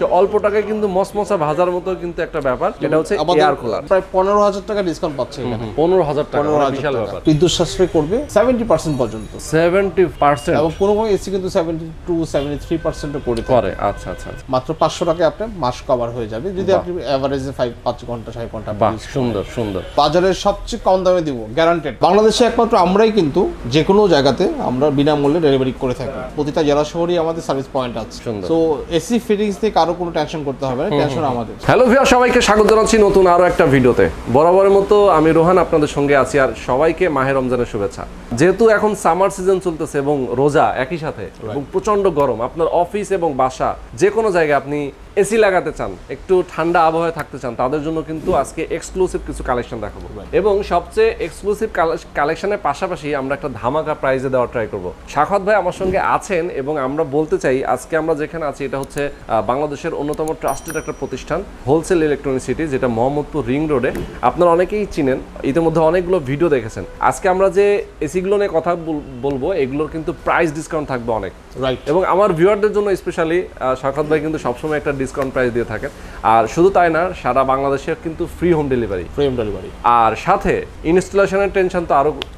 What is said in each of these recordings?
সে অল্প টাকায় কিন্তু মসমসা ভাজার মতো কিন্তু একটা ব্যাপার, এটা হচ্ছে এয়ার কুলার। প্রায় 15,000 টাকা ডিসকাউন্ট পাচ্ছে এখানে। 15,000 টাকা, বিশাল ব্যাপার। বিদ্যুৎ সাশ্রয় করবে 70% পর্যন্ত। 70%? এবং কোনো এসি কিন্তু 72-73% করে। আচ্ছা আচ্ছা, মাত্র 500 টাকায় আপনার মাস কভার হয়ে যাবে যদি আপনি এভারেজে 5 ঘন্টা 6 ঘন্টা। বাহ, সুন্দর সুন্দর। বাজারের সবচেয়ে কম দামে দিব, গ্যারান্টেড। বাংলাদেশে একমাত্র আমরাই কিন্তু যে কোনো জায়গাতে আমরা বিনামূল্যে ডেলিভারি করে থাকি। প্রতিটা জেলা শহরেই আমাদের সার্ভিস পয়েন্ট আছে। তো এসি ফিটিংস থেকে কারো কোনো টেনশন করতে হবে না, টেনশন আমাদের। হ্যালো ভিউয়ার, সবাইকে স্বাগত জানাচ্ছি নতুন আরো একটা ভিডিওতে। বরাবরের মতো আমি রোহান আপনাদের সঙ্গে আছি, আর সবাইকে মাহে রমজানের শুভেচ্ছা। যেহেতু এখন সামার সিজন চলতেছে এবং রোজা একই সাথে এবং প্রচন্ড গরম, আপনার অফিস এবং বাসা যে কোনো জায়গায় আপনি এসি লাগাতে চান, একটু ঠান্ডা আবহাওয়ায় থাকতে চান, তাদের জন্য কিন্তু আজকে এক্সক্লুসিভ কিছু কালেকশন দেখাবো। এবং সবচেয়ে এক্সক্লুসিভ কালেকশনের পাশাপাশি আমরা একটা ধামাকা প্রাইজে দেওয়ার ট্রাই করব। সাখাওয়াত ভাই আমার সঙ্গে আছেন এবং আমরা বলতে চাই আজকে আমরা যেখানে আছি এটা হচ্ছে বাংলাদেশের অন্যতম ট্রাস্টেড একটা প্রতিষ্ঠান হোলসেল ইলেকট্রনিক সিটি, যেটা মোহাম্মদপুর রিং রোডে। আপনারা অনেকেই চিনেন, ইতিমধ্যে অনেকগুলো ভিডিও দেখেছেন। আজকে আমরা যে এসিগুলো নিয়ে কথা বলবো এগুলোর কিন্তু প্রাইস ডিসকাউন্ট থাকবে অনেক, রাইট। এবং আমার ভিউয়ারদের জন্য স্পেশালি সাখাওয়াত ভাই কিন্তু সবসময় একটা ডিসকাউন্ট প্রাইস দিয়ে থাকেন। আর শুধু তাই না, সারা বাংলাদেশে কিন্তু ফ্রি হোম ডেলিভারি। আর সাথে ইনস্টলেশনের টেনশন তো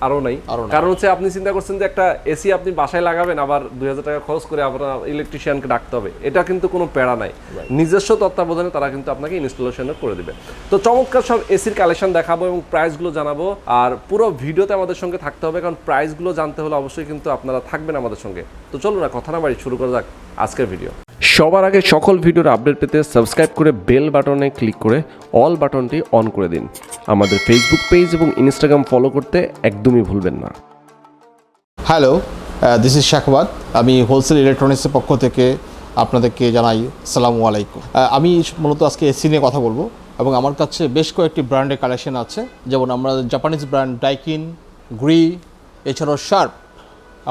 আরো নাই। কারণ হচ্ছে আপনি চিন্তা করছেন যে একটা এসি আপনি বাসায় লাগাবেন, আবার 2000 টাকা খরচ করে আপনার ইলেকট্রিশিয়ানকে ডাকতে হবে, এটা কিন্তু কোনো প্যারা নাই। নিজস্ব তত্ত্বাবধানে তারা কিন্তু আপনাকে ইনস্টলেশন করে দিবে। তো চমৎকার সব এসির কালেকশন দেখাবো এবং প্রাইসগুলো জানাবো, আর পুরো ভিডিওতে আমাদের সঙ্গে থাকতে হবে, কারণ প্রাইসগুলো জানতে হলে অবশ্যই কিন্তু আপনারা থাকবেন আমাদের সঙ্গে। তো চলুন না কথা না বাড়ি, শুরু করা যাক আজকের ভিডিও। সবার আগে সকল ভিডিওর আপডেট পেতে সাবস্ক্রাইব করে বেল বাটনে ক্লিক করে অল বাটনটি অন করে দিন। আমাদের ফেসবুক পেজ এবং ইনস্টাগ্রাম ফলো করতে একদমই ভুলবেন না। Hello, this is Shakawat. আমি হোলসেল ইলেকট্রনিক্সের পক্ষ থেকে আপনাদেরকে জানাই আসসালামু আলাইকুম। আমি মূলত আজকে এসি নিয়ে কথা বলবো এবং আমার কাছে বেশ কয়েকটি ব্র্যান্ডের কালেকশন আছে। যেমন আমরা জাপানিজ ব্র্যান্ড ডাইকিন, গ্রি, এছাড়াও শার্প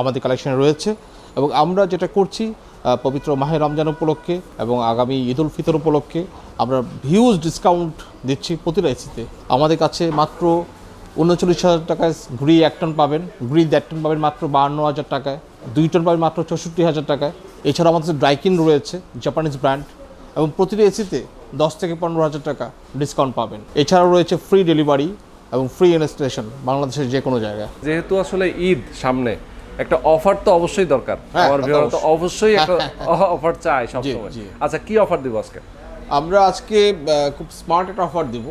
আমাদের কালেকশনে রয়েছে। এবং আমরা যেটা করছি পবিত্র মাহে রমজান উপলক্ষে এবং আগামী ঈদ উল ফিতর উপলক্ষে আমরা হিউজ ডিসকাউন্ট দিচ্ছি প্রতিটা এসিতে। আমাদের কাছে মাত্র 39,000 টাকায় গ্রি 1 টন পাবেন, গ্রি 1.5 টন পাবেন মাত্র 52,000 টাকায়, 2 টন পাবেন মাত্র 64,000 টাকায়। এছাড়া আমাদের ডাইকিন রয়েছে জাপানিজ ব্র্যান্ড, এবং প্রতিটি এসিতে 10 থেকে 15,000 টাকা ডিসকাউন্ট পাবেন। এছাড়াও রয়েছে ফ্রি ডেলিভারি এবং ফ্রি ইনস্টলেশন বাংলাদেশের যে কোনো জায়গায়। যেহেতু আসলে ঈদ সামনে, একটা অফার তো অবশ্যই দরকার। আমার ভিউয়ার তো অবশ্যই একটা অফার চাই সবসময়। আচ্ছা, কি অফার দিব আজকে? আমরা আজকে খুব স্মার্ট একটা অফার দিব,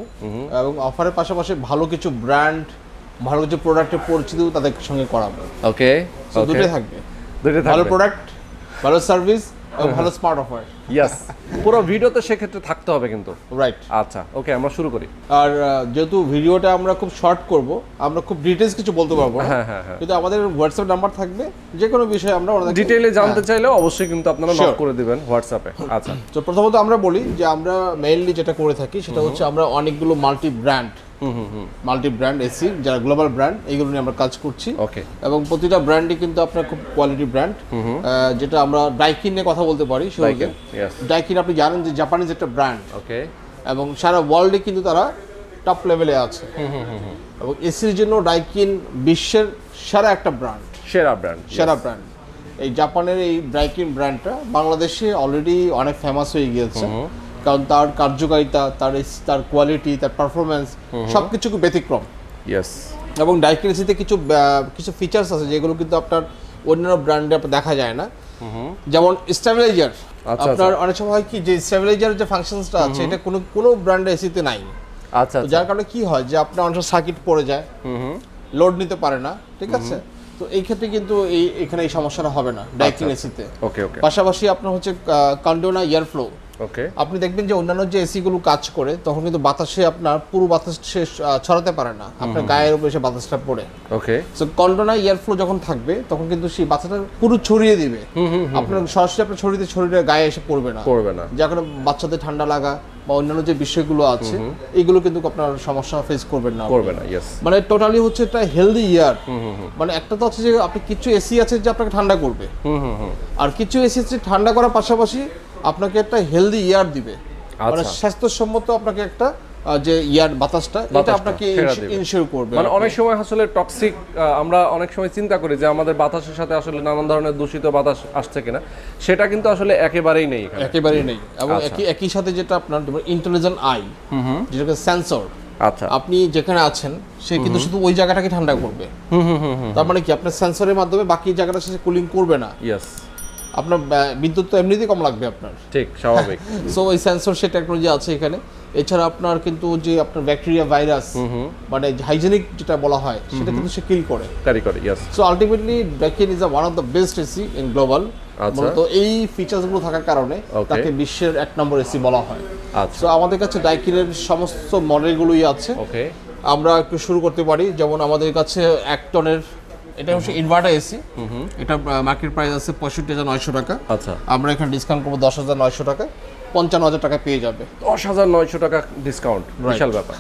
এবং অফারের পাশাপাশি ভালো কিছু ব্র্যান্ড, ভালো কিছু প্রোডাক্টের পরিচিত তাদের সঙ্গে করাবো। ওকে, দুটোই থাকবে, ভালো প্রোডাক্ট, ভালো সার্ভিস এবং ভালো স্মার্ট অফার। ইয়েস, পুরো ভিডিওতে সেক্ষেত্রে থাকতে হবে কিন্তু, রাইট। আচ্ছা, ওকে, আমরা শুরু করি। আর যেহেতু ভিডিওটা আমরা খুব শর্ট করব, আমরা খুব ডিটেইলস কিছু বলতে পারবো না, কিন্তু আমাদের হোয়াটসঅ্যাপ নাম্বার থাকবে, যে কোনো বিষয়ে আমরা ডিটেইলে জানতে চাইলে অবশ্যই কিন্তু আপনারা নক করে দিবেন হোয়াটসঅ্যাপে। আচ্ছা, তো প্রথমত আমরা বলি যে আমরা মেইনলি যেটা করে থাকি সেটা হচ্ছে আমরা অনেকগুলো মাল্টি ব্র্যান্ড এসি, যারা গ্লোবাল ব্র্যান্ড, এইগুলো নিয়ে আমরা কাজ করছি। ওকে, এবং প্রতিটা ব্র্যান্ডই কিন্তু আপনার খুব কোয়ালিটি ব্র্যান্ড। যেটা আমরা ডাইকিন নিয়ে কথা বলতে পারি। ডাইকিন আপনি জানেন যে জাপানিজ একটা ব্র্যান্ড, ওকে, এবং সারা ওয়ার্ল্ডে কিন্তু তারা টপ লেভেলে আছে। এবং এসির জন্য ডাইকিন বিশ্বের সেরা ব্র্যান্ড। এই জাপানের এই ডাইকিন ব্র্যান্ডটা বাংলাদেশে অলরেডি অনেক ফেমাস হয়ে গিয়েছে, কারণ তার কার্যকারিতা, তার কোয়ালিটি, তার পারফরমেন্স সবকিছু খুব ব্যতিক্রম। এবং ডাইকিন এসিতে কিছু ফিচার্স আছে যেগুলো কিন্তু আপনার অন্যান্য ব্র্যান্ডে দেখা যায় না। যেমন স্টেবিলাইজার, আপনার অনেক সময় হয় কি যে স্টেবিলাইজার যে ফাংশনসটা আছে এটা কোনো ব্র্যান্ডের এসিতে নাই। আচ্ছা, যার কারণে কি হয় যে আপনার অনেক সার্কিট পড়ে যায়, লোড নিতে পারে না, ঠিক আছে। তো এই ক্ষেত্রে কিন্তু এখানে এই সমস্যাটা হবে না ডাইকিন এসিতে। পাশাপাশি আপনার হচ্ছে কন্ডিশনার এয়ার ফ্লো। আপনি দেখবেন যে অন্যান্য যে এসি গুলো কাজ করে তখন কিন্তু বাতাসে আপনার পুরো বাতাস ছড়াতে পারে না, আপনার গায়ের উপরে এসে বাতাসটা পড়ে। ওকে, সো কন্ডিশনার এয়ার ফ্লো যখন থাকবে তখন কিন্তু সেই বাতাসটা পুরো ছড়িয়ে দিবে, আপনার সরাসরি আপনার শরীরে গায়ে এসে পড়বে না, যার কারণে বাচ্চাদের ঠান্ডা লাগা বা অন্যান্য যে বিষয়গুলো আছে এইগুলো কিন্তু আপনার সমস্যা ফেস করবেন না। মানে টোটালি হচ্ছে একটা হেলদি এয়ার। মানে একটা তো হচ্ছে যে আপনি কিছু এসি আছে যে আপনাকে ঠান্ডা করবে, আর কিছু এসি আছে ঠান্ডা করার পাশাপাশি আপনাকে একটা হেলদি এয়ার দিবে, মানে স্বাস্থ্যসম্মত আপনাকে একটা যে ইয়ার বাতাসটা এটা আপনাকে ইনশিওর করবে। মানে অনেক সময় আসলে টক্সিক আমরা অনেক সময় চিন্তা করি যে আমাদের বাতাসের সাথে আসলে নানান ধরনের দূষিত বাতাস আসছে কিনা, সেটা কিন্তু আসলে একেবারেই নেই, একেবারেই নেই। এবং একই সাথে যেটা আপনার ইন্টেলিজেন্ট আই, যেটাকে সেন্সর, আচ্ছা আপনি যেখানে আছেন সে কিন্তু শুধু ওই জায়গাটাকে ঠান্ডা করবে। তার মানে কি আপনার সেন্সরের মাধ্যমে বাকি জায়গাটা সে কুলিং করবে না। ইয়েস, আপনার বিদ্যুৎ তো এমনিতেই কম লাগবে আপনার, ঠিক স্বাভাবিক। সো ওই সেন্সর সে টেকনোলজি আছে এখানে। এছাড়া আপনার কিন্তু যে আপনার ব্যাকটেরিয়া, ভাইরাস, মানে হাইজেনিক যেটা বলা হয় সেটা কিন্তু সে কিল করে। Yes. So ultimately Daikin is one of the best AC in global. তো এই ফিচারসগুলো থাকার কারণে তাকে বিশ্বের 1 নম্বর এসি বলা হয়। সো আমাদের কাছে Daikin এর সমস্ত মডেলগুলোই আছে। ওকে, আমরা একটু শুরু করতে পারি। যেমন আমাদের কাছে 1 টনের, এটা হচ্ছে ইনভার্টার এসি, এটা মার্কেট প্রাইস আছে 65,900 টাকা। আচ্ছা, আমরা এখানে ডিসকাউন্ট করব 10,900 টাকা, 55,000 টাকা পেয়ে যাবে। 10,900 টাকা ডিসকাউন্ট, বিশাল ব্যাপার।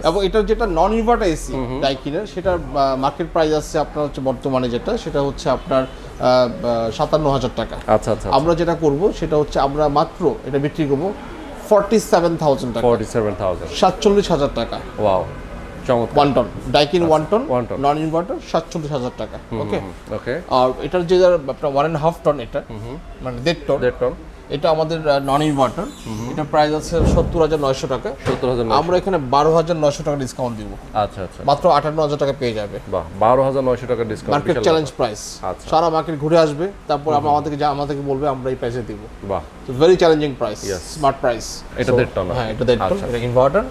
এবং এটা যেটা নন ইনভার্টার এসি Daikin এর, সেটার মার্কেট প্রাইস আছে আপনার হচ্ছে বর্তমানে যেটা, সেটা হচ্ছে আপনার 57,000 টাকা। আচ্ছা আচ্ছা, আমরা যেটা করব সেটা হচ্ছে আমরা মাত্র এটা বিক্রি করব 47,000 টাকা। 47,000 টাকা। Wow, 1 ton Daikin 1 ton non inverter 47,000 টাকা। ওকে ওকে। আর এটার যে আপনার 1.5 টন, এটা মানে 1.5 টন, এটা আমাদের নন ইনভার্টার, এটা প্রাইস আছে 70,900 টাকা। 70,000, আমরা এখানে 12,900 টাকা ডিসকাউন্ট দিব। আচ্ছা আচ্ছা, মাত্র 58,000 টাকা পেয়ে যাবে। বাহ, 12,900 টাকা ডিসকাউন্ট, মার্কেট চ্যালেঞ্জ প্রাইস। সারা মার্কেট ঘুরে আসবে, তারপর আমরা আমাদেরকে বলবে আমরা এই প্রাইসে দিব। বাহ, so very challenging price, smart price. এটা 1.5 টন, হ্যাঁ এটা 1.5 টন, এটা ইনভার্টার।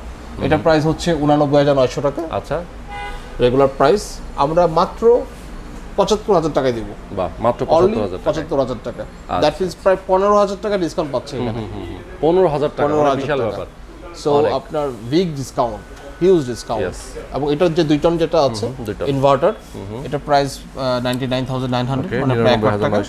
এটা প্রাইস হচ্ছে 89,900 টাকা। আচ্ছা, রেগুলার প্রাইস আমরা মাত্র 75,000 টাকায় দিব। বাহ, মাত্র 75,000 টাকা। দ্যাট মিন্স প্রায় 15,000 টাকা ডিসকাউন্ট পাচ্ছে এখানে। 15,000 টাকা, বিশাল ব্যাপার। সো আপনার বিগ ডিসকাউন্ট, হিউজ ডিসকাউন্ট। এবং এটার যে 2 টন যেটা আছে ইনভার্টার, এটা প্রাইস 99,900, মানে প্রায় 1,00,000 টাকা।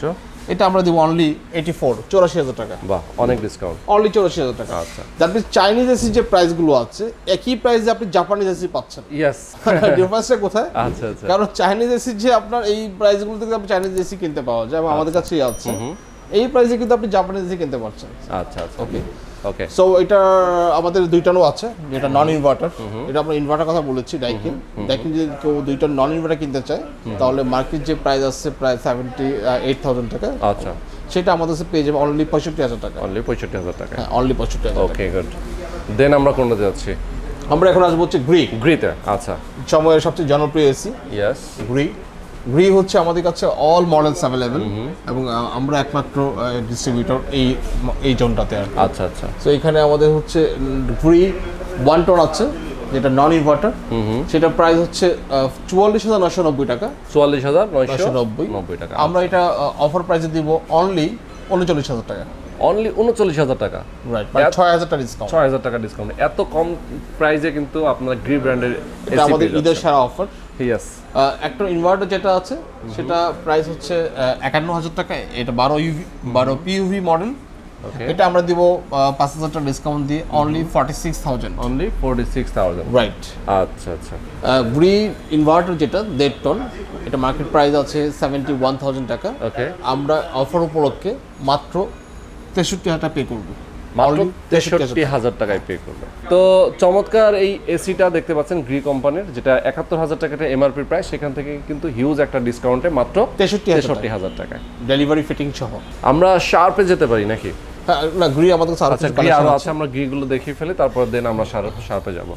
এটা আমরা দিব অনলি 84,000 টাকা। বাহ, অনেক ডিসকাউন্ট, অনলি 84,000 টাকা। আচ্ছা, দ্যাট মিন্স চাইনিজ এসি যে প্রাইসগুলো আছে একই প্রাইসে আপনি জাপানিজ এসি পাচ্ছেন। ইয়েস, ডিফারেন্সটা কোথায়? আচ্ছা আচ্ছা, কারণ চাইনিজ এসি যে আপনার এই প্রাইসগুলো থেকে আপনি চাইনিজ এসি কিনতে পাওয়া যায়, এবং আমাদের কাছেই আছে এই প্রাইসে কিন্তু আপনি জাপানিজ এসি কিনতে পারছেন। আচ্ছা আচ্ছা, ওকে ওকে। সো এটা আমাদের 2 টনও আছে, যেটা নন ইনভার্টার। এটা আমরা ইনভার্টার কথা বলেছি Daikin যদি কেউ 2 টন নন ইনভার্টার কিনতে চায়, তাহলে মার্কেট যে প্রাইস আছে প্রায় 78,000 টাকা। আচ্ছা, সেটা আমাদের কাছে পেয়ে যাবে অনলি 65,000 টাকা। অনলি 65,000 টাকা, হ্যাঁ অনলি 65,000। ওকে, গুড। দেন আমরা কোনটাতে যাচ্ছি? আমরা এখন আসবো হচ্ছে গ্রিতে। আচ্ছা, সময়ের সবচেয়ে জনপ্রিয় এসি। ইয়েস, গ্রি হচ্ছে আমাদের কাছে অল মডেলস অ্যাভেলেবেল, এবং আমরা একমাত্র ডিস্ট্রিবিউটর এই জোনটাতে। আচ্ছা আচ্ছা, সো এখানে আমাদের হচ্ছে গ্রি 1 টন আছে, যেটা নন ইনভার্টার। সেটা প্রাইস হচ্ছে 44,990 টাকা। 44,990 টাকা। আমরা এটা অফার প্রাইসে দিব অনলি 39,000 টাকা। অনলি 39,000 টাকা, রাইট, মানে 6,000 টাকা ডিসকাউন্ট। 6,000 টাকা ডিসকাউন্ট, এত কম প্রাইসে কিন্তু আপনারা গ্রি ব্র্যান্ডের এটা আমাদের ঈদের সেরা অফার। ইয়েস, একটা ইনভার্টার যেটা আছে সেটা প্রাইস হচ্ছে 51,000 টাকা। এটা 12 PUV মডেল। এটা আমরা দিব 5,000 টাকা ডিসকাউন্ট দিয়ে অনলি 46,000। Only 46,000, right. আচ্ছা আচ্ছা, গ্রি ইনভার্টার যেটা 1.5 টন, এটা মার্কেট প্রাইস আছে 71,000 টাকা। ওকে, আমরা অফার উপলক্ষে মাত্র 63,000 টাকা পে করব। মাত্র 63,000 টাকায় পে করবে। তো চমৎকার এই এসিটা দেখতে পাচ্ছেন গ্রি কোম্পানির, যেটা 71,000 টাকাটা এমআরপি প্রাইস, সেখান থেকে কিন্তু হিউজ একটা ডিসকাউন্টে মাত্র 63,000 টাকায়, ডেলিভারি ফিটিং সহ। আমরা শার্পে যেতে পারি নাকি? না, গ্রি আমাদের কাছে আরো আছে, আমরা গ্রিগুলো দেখিয়ে ফেলি, তারপর দেন আমরা শার্পে যাব।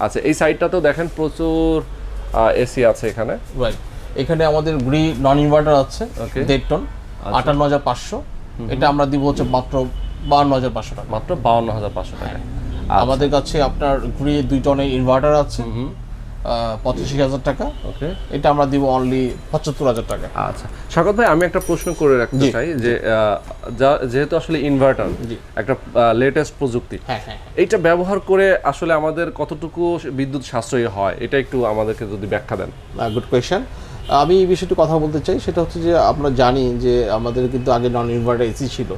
আচ্ছা, এই সাইডটাতেও দেখেন প্রচুর এসি আছে এখানে। রাইট, এখানে আমাদের গ্রি নন ইনভার্টার আছে 1.5 টন, 58,500। এটা আমরা দিব হচ্ছে মাত্র 52,500 টাকা। মাত্র 52,500 টাকা। আমাদের কাছে আপনার গ্রি 2 টনের ইনভার্টার আছে 85,000 টাকা। ওকে, এটা আমরা দিব অনলি 75,000 টাকা। আচ্ছা, স্বাগত ভাই, আমি একটা প্রশ্ন করে রাখতে চাই যে যেহেতু আসলে ইনভার্টার একটা লেটেস্ট প্রযুক্তি, এইটা ব্যবহার করে আসলে আমাদের কতটুকু বিদ্যুৎ সাশ্রয়ী হয়, এটা একটু আমাদেরকে যদি ব্যাখ্যা দেন। Good question. আমি এই বিষয়টি কথা বলতে চাই, সেটা হচ্ছে যে আমরা জানি যে আমাদের কিন্তু আগে নন ইনভার্টার এসি ছিল,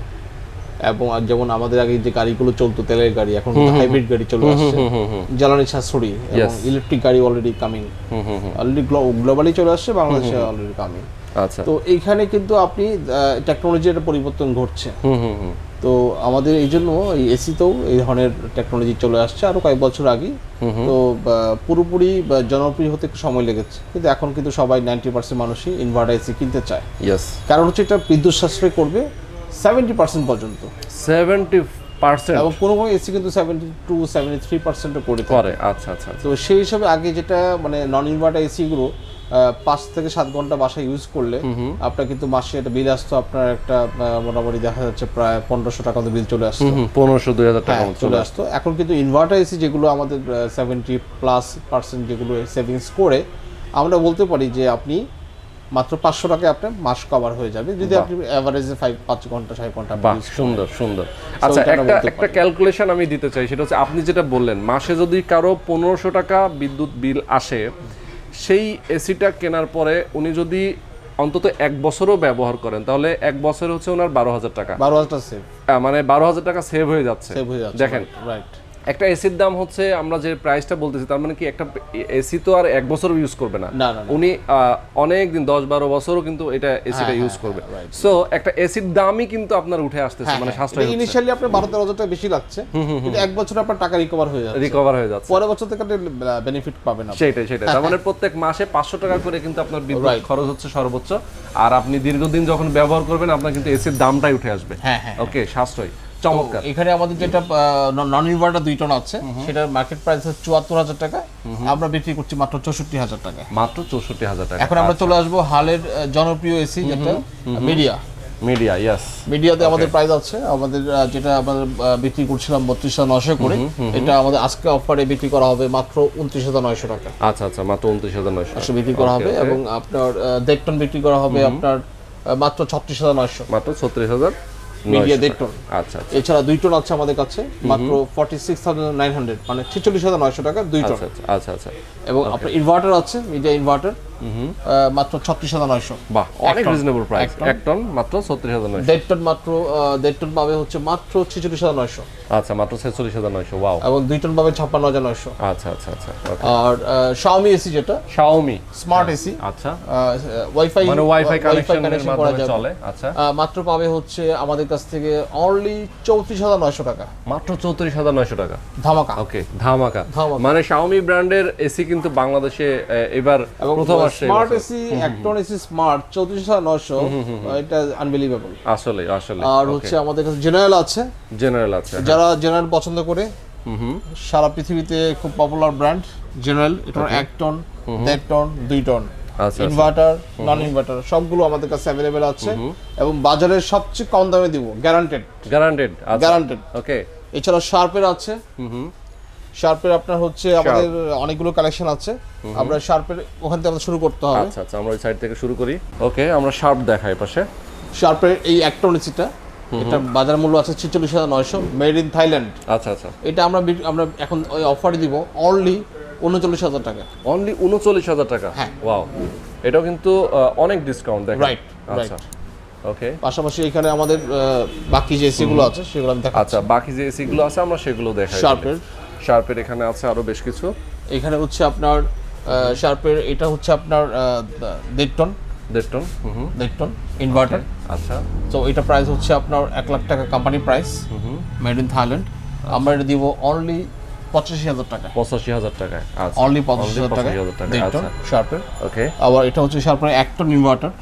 এবং যেমন আমাদের আগে যে গাড়িগুলো চলতো তেলের গাড়ি, এখন হাইব্রিড গাড়ি চলে আসছে, জ্বালানি সাশ্রয়ী, এবং ইলেকট্রিক গাড়ি অলরেডি কামিং, অলরেডি গ্লোবালি চলে আসছে, বাংলাদেশে অলরেডি কামিং। আচ্ছা, তো এইখানে কিন্তু আপনি টেকনোলজির একটা পরিবর্তন ঘটছে। তো আমাদের এই জন্য এই এসিতেও এই ধরনের টেকনোলজি চলে আসছে আরও কয়েক বছর আগে। তো পুরোপুরি জনপ্রিয় হতে একটু সময় লেগেছে, কিন্তু এখন কিন্তু সবাই 90% মানুষই ইনভার্টার এসি কিনতে চায়। কারণ হচ্ছে এটা বিদ্যুৎ সাশ্রয় করবে 70% পর্যন্ত, 70%, এবং কোনো এসি কিন্তু 72-73% করে। আচ্ছা আচ্ছা। তো সেই হিসাবে আগে যেটা মানে নন ইনভার্টার এসিগুলো 5 থেকে 7 ঘন্টা বাসায় ইউজ করলে আপনার কিন্তু মাসে একটা বিল আসতো, আপনার একটা মোটামুটি দেখা যাচ্ছে প্রায় 1500 টাকা বিল চলে আসতো, 1500-2000 টাকা চলে আসতো। এখন কিন্তু ইনভার্টার এসি যেগুলো আমাদের 70+% যেগুলো সেভিংস করে, আমরা বলতে পারি যে আপনি মাত্র 500 টাকায় আপনার মাস কভার হয়ে যাবে যদি আপনি এভারেজে 5 ঘন্টা 6 ঘন্টা। বাহ, সুন্দর সুন্দর। আচ্ছা, একটা ক্যালকুলেশন আমি দিতে চাই, সেটা হচ্ছে আপনি যেটা বললেন মাসে যদি কারো 1500 টাকা বিদ্যুৎ বিল আসে, সেই এসিটা কেনার পরে উনি যদি অন্তত 1 বছরও ব্যবহার করেন, তাহলে 1 বছর হচ্ছে ওনার 12,000 টাকা, 12,000 সেভ, মানে 12,000 টাকা সেভ হয়ে যাচ্ছে। দেখেন, রাইট, একটা এসির দাম হচ্ছে আমরা যে প্রাইসটা বলতেছি, তার মানে কি একটা এসি তো আর 1 বছর ইউজ করবে না, উনি অনেক দিন 10-12 বছরও কিন্তু এটা এসিটা ইউজ করবে। সো একটা এসির দামই কিন্তু আপনার উঠে আসতেছে, মানে সাশ্রয় হচ্ছে। ইনিশিয়ালি আপনার 12-13,000 টাকা বেশি লাগছে, কিন্তু 1 বছরে আপনার টাকা রিকভার হয়ে যাচ্ছে, পরের বছর থেকে আপনি বেনিফিট পাবেন। সেটাই। তার মানে প্রত্যেক মাসে 500 টাকা করে কিন্তু আপনার বিদ্যুৎ খরচ হচ্ছে সর্বোচ্চ, আর আপনি দীর্ঘদিন যখন ব্যবহার করবেন আপনার কিন্তু এসির দামটাই উঠে আসবে। ওকে, সাশ্রয়, চমৎকার। এখানে আমাদের যেটা নন ইনভার্টার 2 টন আছে, সেটার মার্কেট প্রাইস হচ্ছে 74,000 টাকা, আমরা বিক্রি করছি মাত্র 64,000 টাকা। মাত্র 64,000 টাকা। এখন আমরা চলে আসবো হালের জনপ্রিয় এসি যেটা মিডিয়া। মিডিয়াতে আমাদের প্রাইস আছে, আমাদের যেটা আমাদের বিক্রি করছিলাম 32,900 করে, এটা আমাদের আজকে অফারে বিক্রি করা হবে মাত্র 29,900 টাকা। আচ্ছা, মাত্র 29,900 বিক্রি করা হবে। এবং আপনার 1.5 টন বিক্রি করা হবে আপনার মাত্র 36,900। মাত্র 36,000 মিডিয়া 1.5 টন। আচ্ছা। এছাড়া 2 টন আছে আমাদের কাছে মাত্র 46,900, মানে 46,900 টাকা 2 টন। আচ্ছা। এবং আপনার ইনভার্টার আছে, মিডিয়া ইনভার্টার মাত্র 36,900। বাহ, অনেক রিজনেবল প্রাইস। 1 টন মাত্র 36,900। 1.5 টন মাত্র 1.5 টন পাবে হচ্ছে মাত্র 46,900। আচ্ছা, মাত্র 46,900। ওয়াও। এবং 2 টন পাবে 56,900। আচ্ছা। আর Xiaomi এসি যেটা Xiaomi স্মার্ট এসি, আচ্ছা, ওয়াইফাই, মানে ওয়াইফাই কানেকশনের মাধ্যমে চলে। আচ্ছা, মাত্র পাবে হচ্ছে আমাদের কাছ থেকে অনলি 34,900 টাকা। মাত্র 34,900 টাকা, ধামাকা। ওকে, ধামাকা। মানে Xiaomi ব্র্যান্ডের এসি কিন্তু বাংলাদেশে এবার প্রথম আসছে। Smart AC, 1 ton AC smart 34,900, এটা আনবিলিভেবল আসলে। আর হচ্ছে আমাদের কাছে জেনারেল আছে। যারা জেনারেল পছন্দ করে, সারা পৃথিবীতে খুব পপুলার ব্র্যান্ড জেনারেল। এটা 1 ton, 1.5 ton, 2 ton, inverter, non inverter সবগুলো আমাদের কাছে অ্যাভেলেবেল আছে, এবং বাজারের সবচেয়ে কম দামে দিব, গ্যারান্টেড। ওকে। এছাড়া শার্পের আছে। শার্পের আপনার হচ্ছে আমাদের অনেকগুলো কালেকশন আছে, আমরা শার্পের ওখান থেকে আমরা শুরু করতে হবে। আচ্ছা, আমরা ওই সাইড থেকে শুরু করি। ওকে, আমরা শার্প দেখাই পাশে। শার্পের এই 1 টন এসিটা, এটা বাজার মূল্য আছে 46,900, মেড ইন থাইল্যান্ড। আচ্ছা। এটা আমরা এখন ওই অফারে দিব অনলি 39,000 টাকা। অনলি 39,000 টাকা। ওয়াও, এটাও কিন্তু অনেক ডিসকাউন্ট। দেখেন, রাইট। আচ্ছা, ওকে। পাশাপাশি এখানে আমাদের বাকি যে এসি গুলো আছে সেগুলো আমি দেখাচ্ছি। আচ্ছা, বাকি যে এসি গুলো আছে আমরা সেগুলো দেখাই। শার্পের এখানে আছে আরো বেশ কিছু। এখানে হচ্ছে আপনার শার্পের এটা হচ্ছে আপনার 1.5 টন ইনভার্টার। আচ্ছা, তো এটা প্রাইস হচ্ছে আপনার 1 লাখ টাকা, company price, made in Thailand. আমরা এটা দিব অনলি 85,000 টাকা। 85,000 টাকায়। আচ্ছা, অনলি 85,000 টাকা। আচ্ছা, শার্পের। ওকে। আবার এটা হচ্ছে শার্পের 1 টন ইনভার্টার।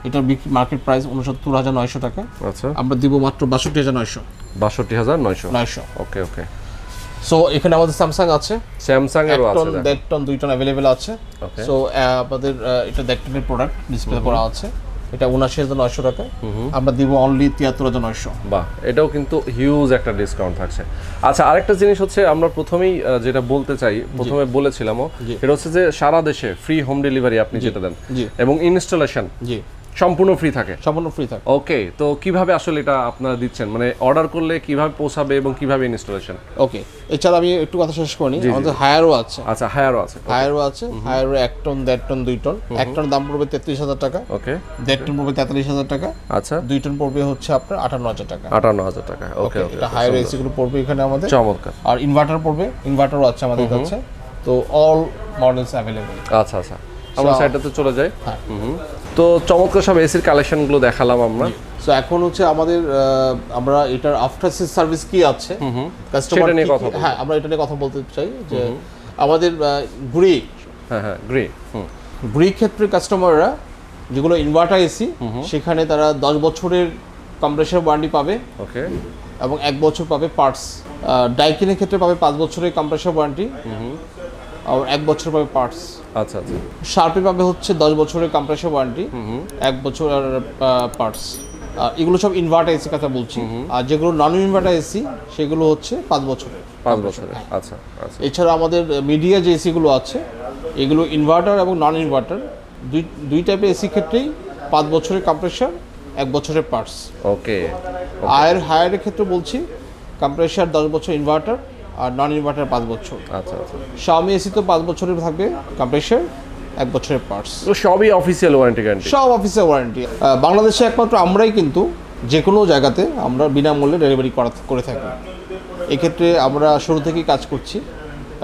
এটার মার্কেট প্রাইস 69,900 টাকা। আচ্ছা, আমরা দিব মাত্র 62,900। 62,900। ওকে। সো এখানে আমাদের স্যামসাং আছে, স্যামসাং এরও আছে, 1 টন 2 টন अवेलेबल আছে। সো আমাদের এটা 1 টনের প্রোডাক্ট ডিসপ্লে করা আছে, এটা 79,900 টাকা, আমরা দিব অনলি 73,900। বাহ, এটাও কিন্তু হিউজ একটা ডিসকাউন্ট থাকছে। আচ্ছা, আরেকটা জিনিস হচ্ছে আমরা প্রথমেই যেটা বলতে চাই, প্রথমে বলেছিলামও, এটা হচ্ছে যে সারা দেশে ফ্রি হোম ডেলিভারি আপনি যেটা দেন, এবং ইনস্টলেশন সম্পূর্ণ ফ্রি থাকে। ওকে, তো কিভাবে আসলে এটা আপনারা দিচ্ছেন, মানে অর্ডার করলে কিভাবে পৌঁছাবে এবং কিভাবে ইনস্টলেশন? ওকে, এছাড়া আমি একটু কথা শেষ করি, আমাদের হায়ারও আছে। আচ্ছা, হায়ারও আছে। হায়ারও 1 টন, 1.5 টন, 2 টন। 1 টন দাম পড়বে 33,000 টাকা। ওকে। 1.5 টন পড়বে 43,000 টাকা। আচ্ছা। 2 টন পড়বে হচ্ছে আপনার 58,000 টাকা। 58,000 টাকা। ওকে। এটা হায়ার এসি গুলো পড়বে এখানে আমাদের। চমৎকার। আর ইনভার্টার পড়বে, ইনভার্টারও আছে আমাদের কাছে। তো অল মডেলস अवेलेबल। আচ্ছা, আমরা সাইডটাতে চলে যাই। তো চমৎকার সব এসির কালেকশনগুলো দেখালাম আমরা। সো এখন হচ্ছে আমাদের আমরা এটার আফটার সেল সার্ভিস কি আছে কাস্টমার নিয়ে কথা বলবো। হ্যাঁ আমরা এটা নিয়ে কথা বলতে চাই যে আমাদের গ্রি গ্রি গ্রি ক্ষেত্রে কাস্টমাররা যেগুলো ইনভার্টার এসি সেখানে তারা 10 বছরের কম্প্রেসর ওয়ারেন্টি পাবে ওকে এবং 1 বছর পাবে পার্টস। ডাইকিনের ক্ষেত্রে পাবে 5 বছরের কম্প্রেসর ওয়ারেন্টি আর 1 বছর পাবে পার্টস। আচ্ছা আচ্ছা শার্পে পাবে হচ্ছে 10 বছরের কম্প্রেসর ওয়ারেন্টি 1 বছর আর পার্টস। এগুলো সব ইনভার্টার এসি কথা বলছি, আর যেগুলো নন ইনভার্টার এসি সেগুলো হচ্ছে 5 বছরের। 5 বছরের আচ্ছা আচ্ছা। এছাড়া আমাদের মিডিয়া যে এসিগুলো আছে এগুলো ইনভার্টার এবং নন ইনভার্টার দুই টাইপের এসি ক্ষেত্রেই 5 বছরের কম্প্রেসর 1 বছরের পার্টস। ওকে হায়ারের ক্ষেত্রে বলছি কম্প্রেসর 10 বছর ইনভার্টার আর নন ইনভার্টার 5 বছর। আচ্ছা আচ্ছা Xiaomi এসি তো 5 বছরের থাকবে কম্প্রেসর 1 বছরের পার্টস। তো সবই অফিসিয়াল ওয়ারেন্টি গ্যারান্টি, সব অফিসের ওয়ারেন্টি। বাংলাদেশে একমাত্র আমরাই কিন্তু যে কোনো জায়গাতে আমরা বিনামূল্যে ডেলিভারি করে থাকি। এক্ষেত্রে আমরা শুরু থেকেই কাজ করছি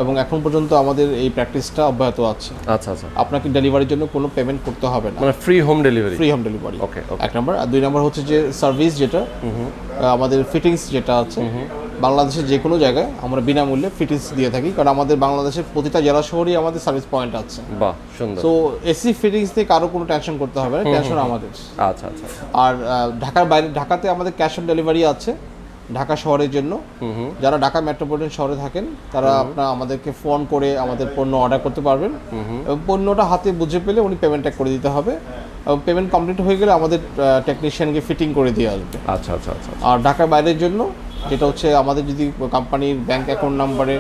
এবং এখন পর্যন্ত আমাদের এই প্র্যাকটিসটা অব্যাহত আছে। আচ্ছা আচ্ছা আপনাকে ডেলিভারির জন্য কোনো পেমেন্ট করতে হবে না, মানে free home delivery. Free home delivery ওকে এক নম্বর। আর 2 নম্বর হচ্ছে যে সার্ভিস যেটা আমাদের ফিটিংস যেটা আছে বাংলাদেশের যে কোনো জায়গায় আমরা বিনামূল্যে ফিটিংস দিয়ে থাকি, কারণ আমাদের বাংলাদেশের প্রতিটা জেলা শহরেই আমাদের সার্ভিস পয়েন্ট আছে। বাহ সুন্দর। সো এসি ফিটিংস থেকে কারো কোনো টেনশন করতে হবে না, টেনশন আমাদের। আচ্ছা আচ্ছা আর ঢাকার বাইরে, ঢাকাতে আমাদের ক্যাশ অন ডেলিভারি আছে ঢাকা শহরের জন্য। যারা ঢাকা মেট্রোপলিটন শহরে থাকেন তারা আপনার আমাদেরকে ফোন করে আমাদের পণ্য অর্ডার করতে পারবেন এবং পণ্যটা হাতে বুঝে পেলে উনি পেমেন্টটা করে দিতে হবে এবং পেমেন্ট কমপ্লিট হয়ে গেলে আমাদের টেকনিশিয়ানকে ফিটিং করে দিয়ে আসবে। আচ্ছা আচ্ছা আচ্ছা। আর ঢাকার বাইরের জন্য যেটা হচ্ছে আমাদের যদি কোম্পানির ব্যাংক অ্যাকাউন্ট নাম্বারে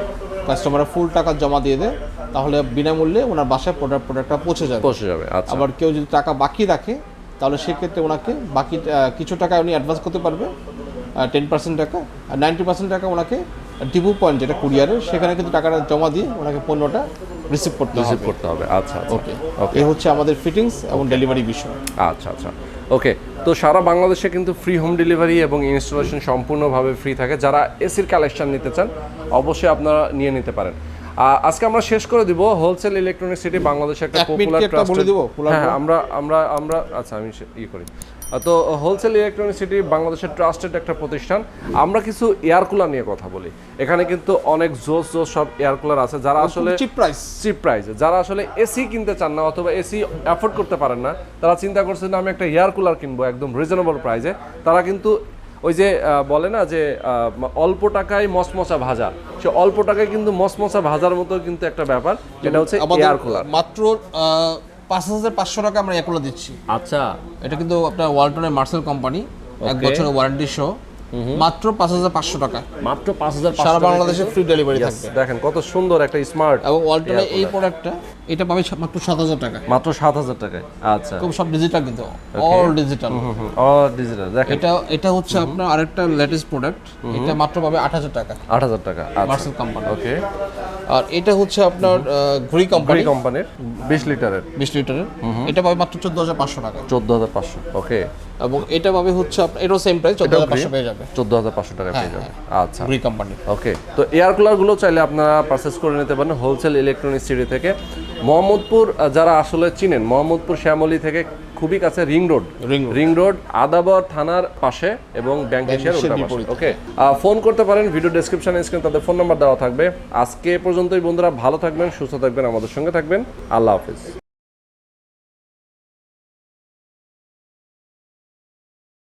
কাস্টমাররা ফুল টাকা জমা দিয়ে দেয় তাহলে বিনামূল্যে ওনার বাসায় প্রোডাক্টটা পৌঁছে যাবে। আচ্ছা। আবার কেউ যদি টাকা বাকি রাখে তাহলে সেক্ষেত্রে ওনাকে বাকি কিছু টাকা উনি অ্যাডভান্স করতে পারবে 10% টাকা, আর 90% টাকা ওনাকে ডিপো পয়েন্ট যেটা কুরিয়ারের সেখানে কিন্তু টাকাটা জমা দিয়ে ওনাকে পণ্যটা রিসিভ করতে হবে। আচ্ছা আচ্ছা ওকে এই হচ্ছে আমাদের ফিটিংস এবং ডেলিভারি বিষয়। আচ্ছা আচ্ছা ওকে। তো সারা বাংলাদেশে কিন্তু ফ্রি হোম ডেলিভারি এবং ইনস্টলেশন সম্পূর্ণভাবে ফ্রি থাকে। যারা এসির কালেকশন নিতে চান অবশ্যই আপনারা নিয়ে নিতে পারেন। আজকে আমরা শেষ করে দিব হোলসেল ইলেকট্রনিক সিটি বাংলাদেশে একটা পপুলার ট্রাস্টেড। হ্যাঁ আমরা আমরা আমরা আচ্ছা আমি করি। তো হোলসেল ইলেকট্রনিক সিটি বাংলাদেশের ট্রাস্টেড একটা প্রতিষ্ঠান। আমরা কিছু এয়ার কুলার নিয়ে কথা বলি। এখানে কিন্তু অনেক জোস সব এয়ার কুলার আছে যারা আসলে চিপ প্রাইসে, যারা আসলে এসি কিনতে চান না অথবা এসি অ্যাফোর্ড করতে পারেন না, তারা চিন্তা করছেন আমি একটা এয়ার কুলার কিনবো একদম রিজনেবল প্রাইসে। তারা কিন্তু ওই যে বলে না যে অল্প টাকায় মসমসা ভাজা, সে অল্প টাকায় কিন্তু মসমসা ভাজার মতো কিন্তু একটা ব্যাপার, যেটা হচ্ছে এয়ার কুলার। মাত্র 5,500 টাকা আমরা এয়ার কুলার দিচ্ছি। আচ্ছা এটা কিন্তু আপনার ওয়ালটনের মার্সেল কোম্পানি 1 বছরের ওয়ারেন্টি সহ মাত্র 5,500 টাকা। মাত্র 5,500 সারা বাংলাদেশে ফ্রি ডেলিভারি থাকবে। দেখেন কত সুন্দর একটা স্মার্ট। এবং ওয়ালটনের এই প্রোডাক্টটা এটা পাবে মাত্র 7,000 টাকা। মাত্র 7,000 টাকায়। আচ্ছা খুব সব ডিজিটাল, কিন্তু অল ডিজিটাল। All digital. দেখেন এটা হচ্ছে আপনার আরেকটা লেটেস্ট প্রোডাক্ট, এটা মাত্র পাবে 8,000 টাকা। 8,000 টাকা মার্সেল কোম্পানি। ওকে। আর এটা হচ্ছে আপনার গ্রি কোম্পানির 20 লিটারের এটা পাবে মাত্র 14,500 টাকা। 14,500 ওকে। এবং এটা পাবে হচ্ছে আপনার এটাও সেম প্রাইস 14,500 পেয়ে যাবে। 14,500 টাকা পেয়ে যাবে। আচ্ছা গ্রি কোম্পানি। ওকে। তো এয়ার কুলার গুলো চাইলে আপনারা পারচেজ করে নিতে পারেন হোলসেল ইলেকট্রনিক সিটি থেকে। মোহাম্মদপুর যারা আসলে চিনেন, মোহাম্মদপুর শ্যামলী থেকে খুবই কাছে রিং রোড আদাবর থানার পাশে এবং ব্যাংক এশিয়ার উল্টা পাশে। ওকে। ফোন করতে পারেন, ভিডিও ডেসক্রিপশনে স্ক্রিনে তাদের ফোন নাম্বার দেওয়া থাকবে। আজকে পর্যন্তই বন্ধুরা, ভালো থাকবেন, সুস্থ থাকবেন, আমাদের সঙ্গে থাকবেন। আল্লাহ হাফেজ।